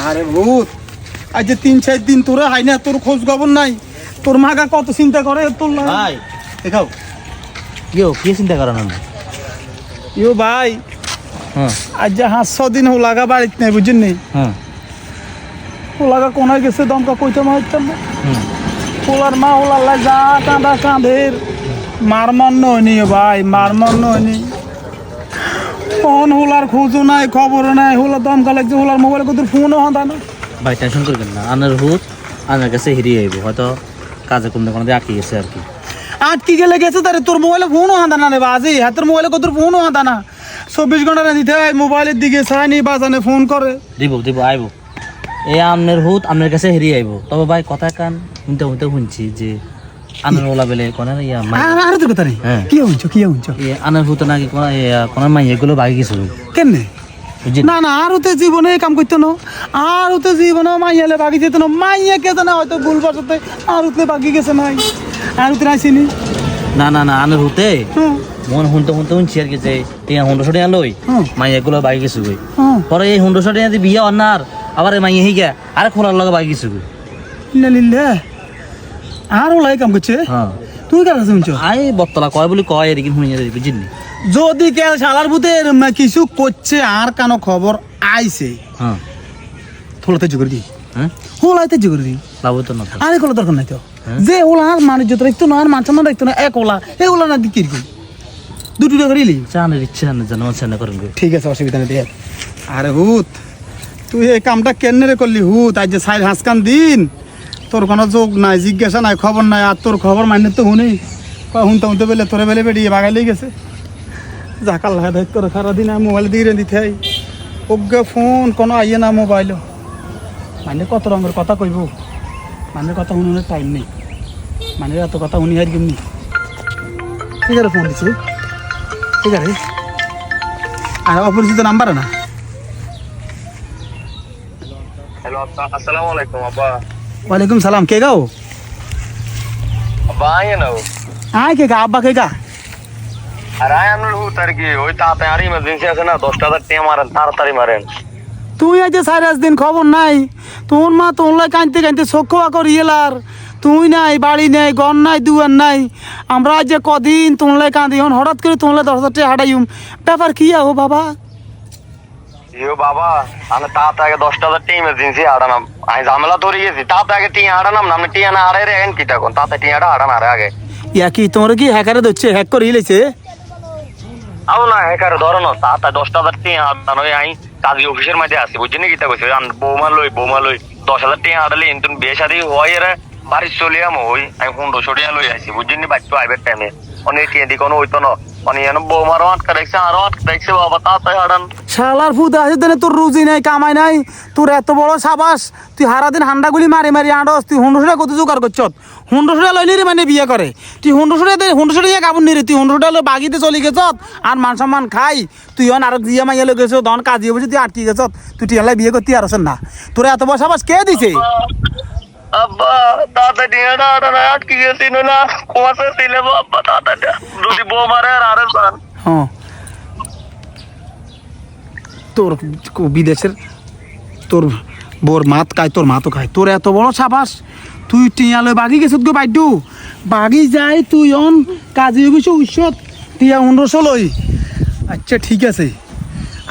আরে ভূত আজ যে 3-4 দিন তোরা হাই না, তোর খোঁজ খবর নাই। তোর মাগা কত চিন্তা করে তোর ভাই দেখাও। কি চিন্তা করেন আপনি? ইও ভাই হ্যাঁ আজ যে 5-6 দিন হোলাগা বাড়িতে নাই, বুঝছেন নি? হ্যাঁ হোলাগা কোনায় গেছে, দমকা কইতে মারতাম না। হোলার মা হোলাল্লা যা কাঁদা কাঁধের মার মন হয়নি ভাই, মার মন হয়নি। কোন হোলার খোঁজও নাই, খবরও নাই। হোলা দমকা লাগছে, হোলার মোবাইলে কত ফোনও হতা না। ভাই টেনশন করবেন না, আনার হুত আনার কাছে হিরিয়ে আইব, হয়তো কাজে কোনো আটকে গেছে আর কি। আটকি গেলে গেছে তারে, তোর মোবাইলে ফোনও হাঁদা না রে বাজি, হাতের মোবাইলে কত ফোনও হাঁদা না। 24 ঘন্টা দিতে হয় মোবাইলের দিকে চাইনি, বাজানে ফোন করে। দিব আইব। এই আমনের হুত আপনার কাছে হেরিয়ে আইব। তবে ভাই কথা কান শুনতে শুনছি যে আনার ওলা বেলে কোনার ইয়া আর তোর কথা নেই। কি হইছো আনার হুত নাকি কোনার মাই এগুলো বাকি কিছু কেমনে? না না, আর ওতে জীবনে কাম করতো না, আর ওতে জীবনে মাইয়ালে বাকি যেত না। মাইয়া কে জানে হয়তো ভুল বসতে আর ওতে বাকি গেছে নাই, আর ওতে আইসিনি। না আনার হুতে মন শুনছি আর কি যে টিয়া 100 টাকা লই মাই এগুলো বাকি কিছু গই। পরে এই 100 টাকা দিয়ে বিয়া অন্যার আবার মাই হিগা আর খোলার লগে বাকি কিছু গই। লিল্লা আর ওলাই কাম করছে। হ্যাঁ তুই কার কাছে শুনছো? আই বত্তলা কয় বলি কয় এরকম শুনি যাই বুঝিনি। যদি কে শালার ভূতের কিছু করছে আর কেন খবর আইছে, হ্যাঁ থোলাতে জোগাড় দি। হ্যাঁ হোলাইতে জোগাড় দি। লাভ তো না, আরে কোনো দরকার নাই তো। যে ওলা আর মানুষ যত রাখতো না, আর মান সম্মান রাখতো না, এক ওলা এই ওলা না দিকে কিরকম 2 টাকা রিলি চানের ইচ্ছা না জানো চানা করেন গো। ঠিক আছে, অসুবিধা নেই। দেখ আরে হুত, তুই এই কামটা কেনে রে করলি হুত? আজ যে 4-5 দিন তোর কোনো যোগ নাই, জিজ্ঞাসা নাই, খবর নাই। আর তোর খবর মাইনে তো শুনি শুনতে বেলে তোরে বেলে বেরিয়ে বাগাইলেই গেছে। যাকাল লাগে দেখ তোর সারাদিন আমি মোবাইল দিয়ে দিতে হয় ওকে ফোন কোনো আইয়ে না মোবাইলও। মানে কত রঙের কথা কইব, মানে কথা শুনানোর টাইম নেই। মানে এত কথা শুনি আর কেমনি। ঠিক আছে, ফোন দিচ্ছি। ঠিক আছে, আর অপরিচিত নাম্বার না। হ্যালো আসসালামু আলাইকুম আব্বা। ওয়ালাইকুম সালাম। কে গাও? আব্বা আয় না আয় কে গা? আব্বা কে গা? আর আয় আমরা হুত আর কি ওই তাতে আর ইমার্জেন্সি আছে না, 10,000 টাকা মারেন, তাড়াতাড়ি মারেন। তুই আজ 4-5 দিন খবর নাই। তোর মা তোলা কাঁদতে চক্ষু আকর ইয়েলার। তুই নাই, বাড়ি নেই, ঘর নাই, দুয়ার নাই। আমরা আজ যে কদিন তোলাই কাঁদি, হঠাৎ করে তোলা 10,000 টাকা হাঁটাইম। ব্যাপার কি ও বাবা? ইও বাবা আমি তাতে আগে 10,000 টাকা ইমার্জেন্সি হারানাম। আমি ঝামেলা তৈরি গেছি, তাতে আগে টিয়া হারানাম না। আমি টিয়া না হারাই রেখেন কি তখন তাতে টিয়াটা হারান আরে আগে। ইয়া কি তোমরা কি হ্যাকারে ধরছে? হ্যাক করে ইলেছে? আও না একারে ধরো না, তাতে 10,000 টাকা হারান। ওই আমি কাজী অফিসের মধ্যে আছি, বুঝছিনি কিতা কইছে? বৌমা লই 10,000 টাকা হারালে কিন্তু বিয়ে শাদী হয় রে বাড়ি চলে আমো। ওই আমি 100 টাকা লই আসি, বুঝছিনি? বাচ্চা আইবার টাইমে অনেক টিয়া দি কোনো হইতো না। বৌমারও আটকা দেখছে, আরো আটকা দেখছে। বাবা তাড়াতাড়ি হারান। শালার ফুদ আছে দেনে, তোর রুজি নাই, কামাই নাই। তোর এত বড় সাবাস, তুই সারাদিন হান্ডাগুলি মারি আঁড়স। তুই 100 টাকা কত জোগাড় করছ? 100 টাকা লইনি রে মানে বিয়ে করে। তুই 100 টাকা কাপড় নিরে, তুই 100 টাকা বাগিতে চলে গেছ। আর মান সম্মান খাই তুই আর জিয়া মাইয়া লোক গেছ, তখন কাজে বসে তুই আটকে গেছ। তুই টিয়ালাই বিয়ে করতে আর না। তোর এত বড় সাবাস কে দিছে? আব্বা তাতে টিয়াটা হারান আটকে গেছি না, কোয়াশা ছিলে আব্বা। তাতে যদি বৌমারে আর আরে সান। হ্যাঁ, তোর বিদেশের তোর বোর মাত খায়, তোর মাতো খায়। তোর এত বড় সাবাস, তুই টিয়ালে বাগি গেছত গো বাইডু। বাগি যাই তুই অন কাজে গেছ উৎসত টিয়া 100 লই। আচ্ছা ঠিক আছে,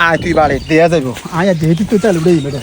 আয় তুই বাড়ি দেয়া যাইব। আয় যেহেতু তুই তাহলে উঠেই বেটা।